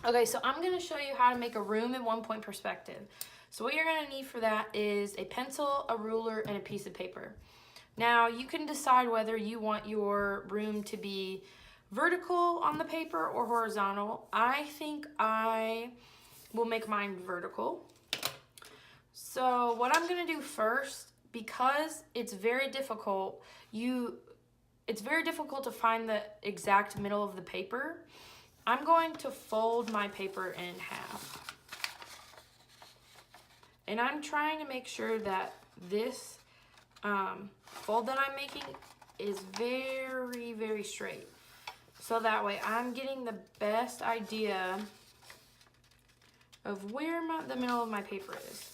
Okay, so I'm gonna show you how to make a room in 1 point perspective. So what you're gonna need for that is a pencil, a ruler, and a piece of paper. Now you can decide whether you want your room to be vertical on the paper or horizontal. I think I will make mine vertical. So what I'm gonna do first, because it's very difficult to find the exact middle of the paper, I'm going to fold my paper in half. And I'm trying to make sure that this fold that I'm making is very, very straight. So that way I'm getting the best idea of where the middle of my paper is.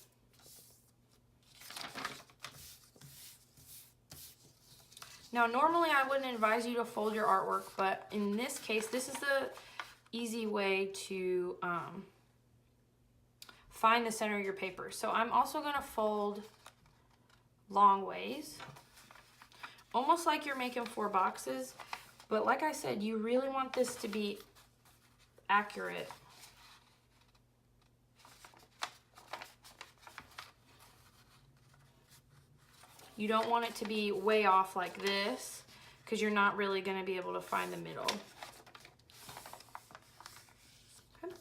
Now, normally I wouldn't advise you to fold your artwork, but in this case, this is the easy way to find the center of your paper. So I'm also gonna fold long ways, almost like you're making 4 boxes, but like I said, you really want this to be accurate. You don't want it to be way off like this, because you're not really gonna be able to find the middle. Okay.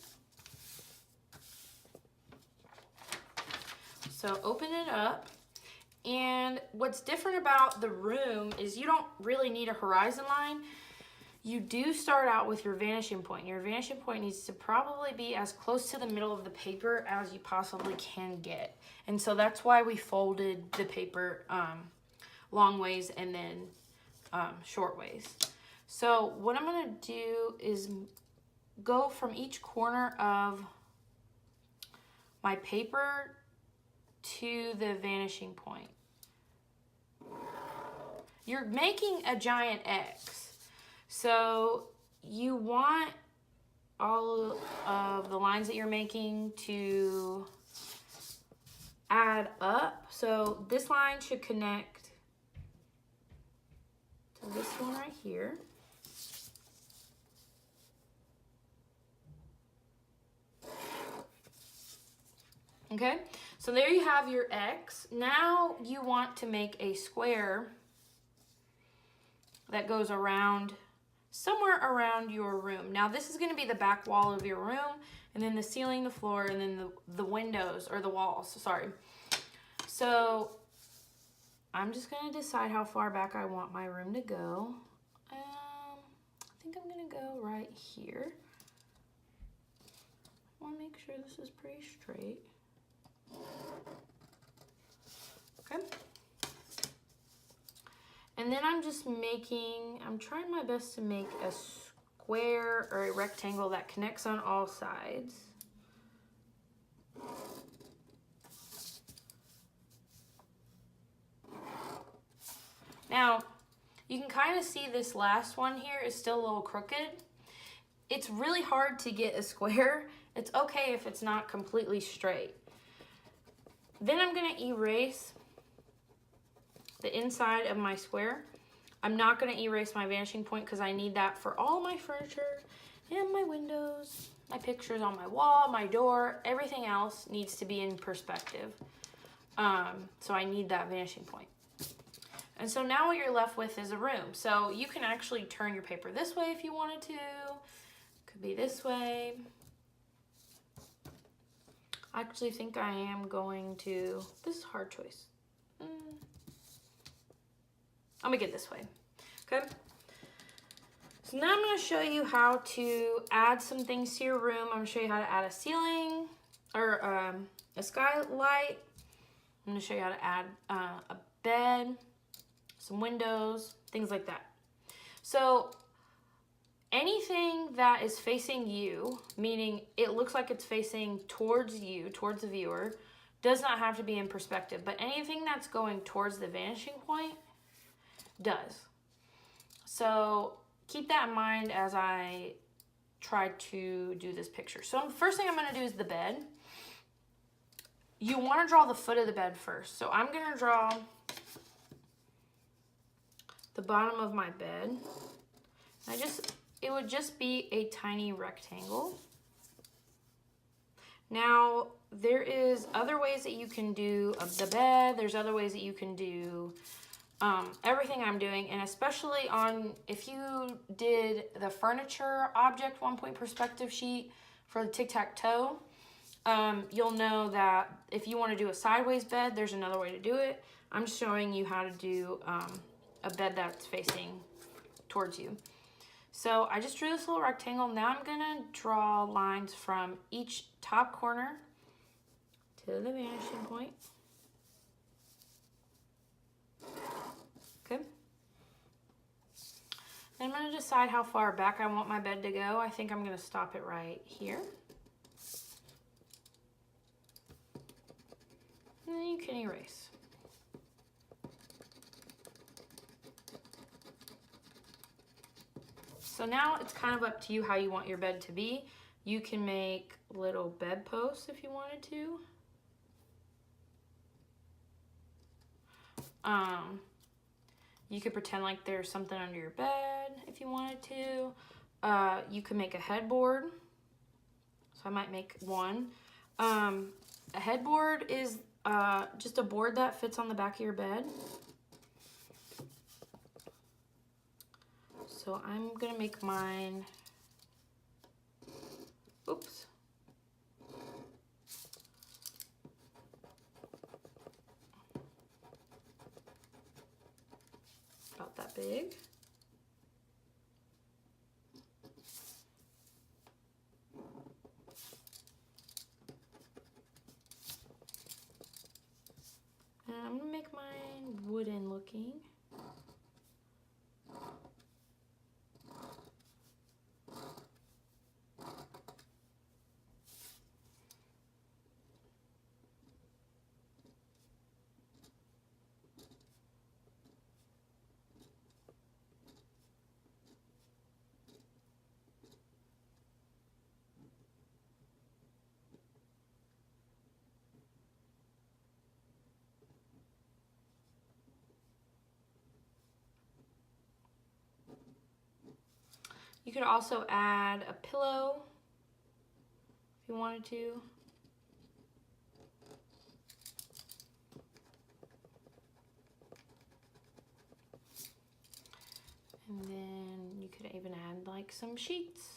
So open it up. And what's different about the room is you don't really need a horizon line. You do start out with your vanishing point. Your vanishing point needs to probably be as close to the middle of the paper as you possibly can get. And so that's why we folded the paper long ways and then short ways. So what I'm gonna do is go from each corner of my paper to the vanishing point. You're making a giant X, so you want all of the lines that you're making to add up. So this line should connect to this one right here. Okay, so there you have your X. Now you want to make a square that goes around, somewhere around your room. Now this is gonna be the back wall of your room, and then the ceiling, the floor, and then the windows, or the walls, sorry. So I'm just gonna decide how far back I want my room to go. I think I'm gonna go right here. I wanna make sure this is pretty straight. Okay. And then I'm trying my best to make a square or a rectangle that connects on all sides. Now, you can kind of see this last one here is still a little crooked. It's really hard to get a square. It's okay if it's not completely straight. Then I'm gonna erase the inside of my square. I'm not gonna erase my vanishing point because I need that for all my furniture and my windows, my pictures on my wall, my door, everything else needs to be in perspective. So I need that vanishing point. And so now what you're left with is a room. So you can actually turn your paper this way if you wanted to. Could be this way. I actually think I am going to, this is a hard choice. I'm gonna get this way, okay? So now I'm gonna show you how to add some things to your room. I'm gonna show you how to add a ceiling or a skylight. I'm gonna show you how to add a bed, some windows, things like that. So anything that is facing you, meaning it looks like it's facing towards you, towards the viewer, does not have to be in perspective, but anything that's going towards the vanishing point does. So keep that in mind as I try to do this picture. So the first thing I'm gonna do is the bed. You wanna draw the foot of the bed first. So I'm gonna draw the bottom of my bed. It would just be a tiny rectangle. Now, there is other ways that you can do the bed. There's other ways that you can do everything I'm doing, and especially on, if you did the furniture object 1-point perspective sheet for the tic-tac-toe, you'll know that if you want to do a sideways bed, there's another way to do it. I'm showing you how to do a bed that's facing towards you. So I just drew this little rectangle. Now I'm gonna draw lines from each top corner to the vanishing point. Okay. Then I'm gonna decide how far back I want my bed to go. I think I'm gonna stop it right here. And then you can erase. So now it's kind of up to you how you want your bed to be. You can make little bed posts if you wanted to. You could pretend like there's something under your bed if you wanted to. You could make a headboard. So I might make one. A headboard is just a board that fits on the back of your bed. So I'm gonna make mine, oops. About that big. And I'm gonna make mine wooden looking. You could also add a pillow if you wanted to. And then you could even add like some sheets.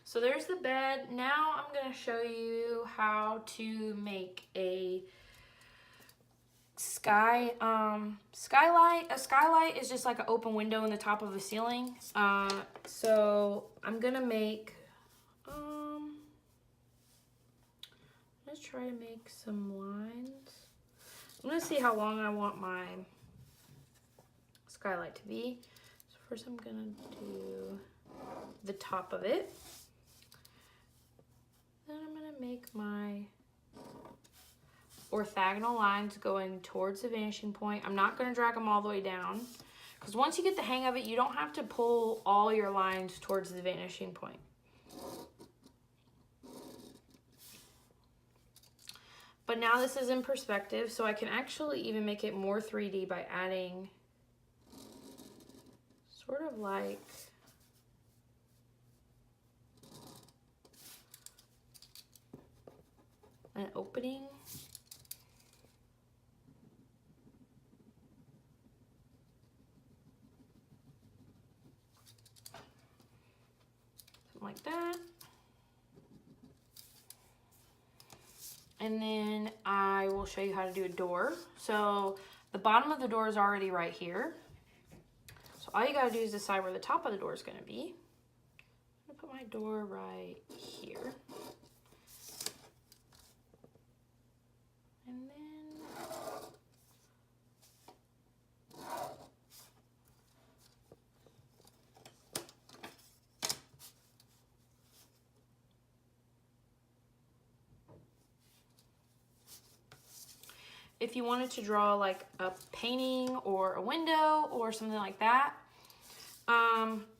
So there's the bed. Now I'm going to show you how to make a skylight. A skylight is just like an open window in the top of a ceiling. So I'm going to make, let's try to make some lines. I'm going to see how long I want my skylight to be. So first I'm going to do the top of it. Then I'm going to make my orthogonal lines going towards the vanishing point. I'm not going to drag them all the way down, because once you get the hang of it, you don't have to pull all your lines towards the vanishing point. But now this is in perspective, so I can actually even make it more 3D by adding sort of like an opening. Something like that. And then I will show you how to do a door. So the bottom of the door is already right here. So all you gotta do is decide where the top of the door is gonna be. I'm gonna put my door right here. And then if you wanted to draw like a painting or a window or something like that,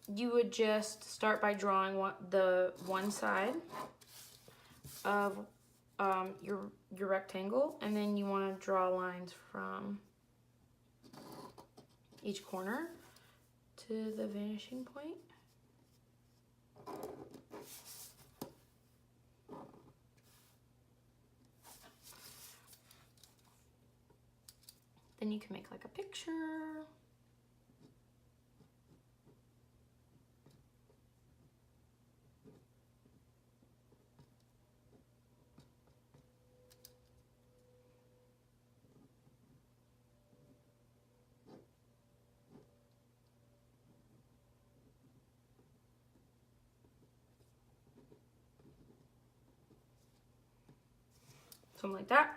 you would just start by drawing the one side of your rectangle, and then you want to draw lines from each corner to the vanishing point. Then you can make like a picture. Something like that.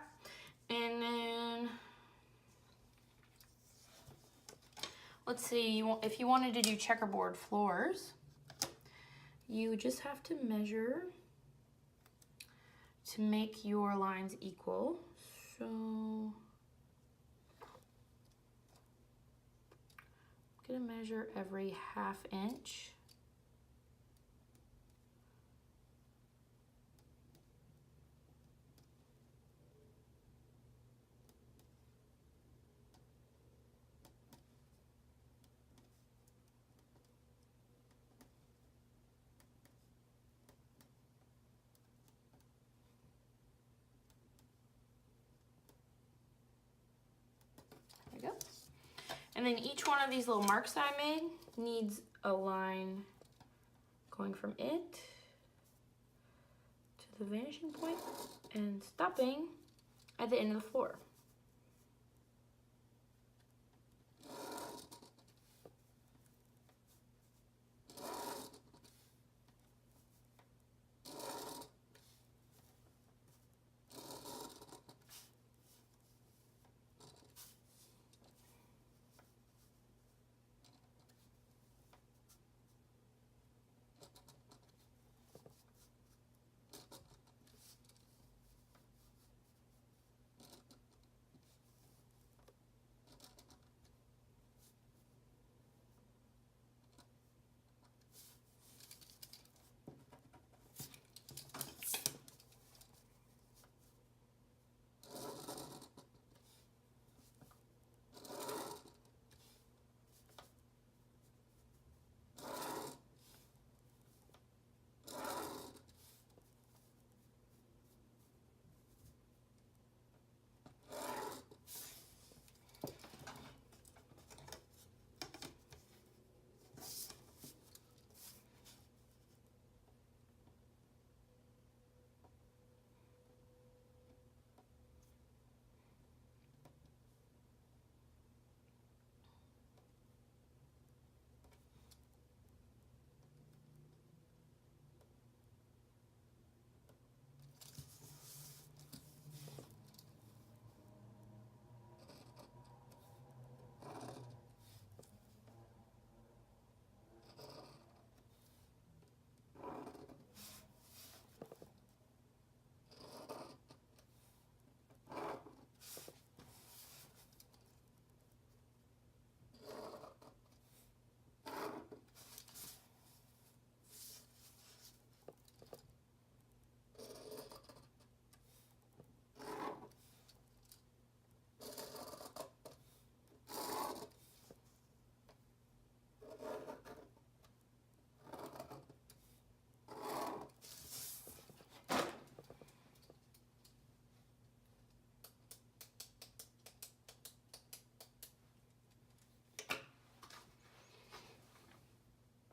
And then let's see, if you wanted to do checkerboard floors, you just have to measure to make your lines equal. So I'm gonna measure every 1/2 inch. There we go. And then each one of these little marks that I made needs a line going from it to the vanishing point and stopping at the end of the floor.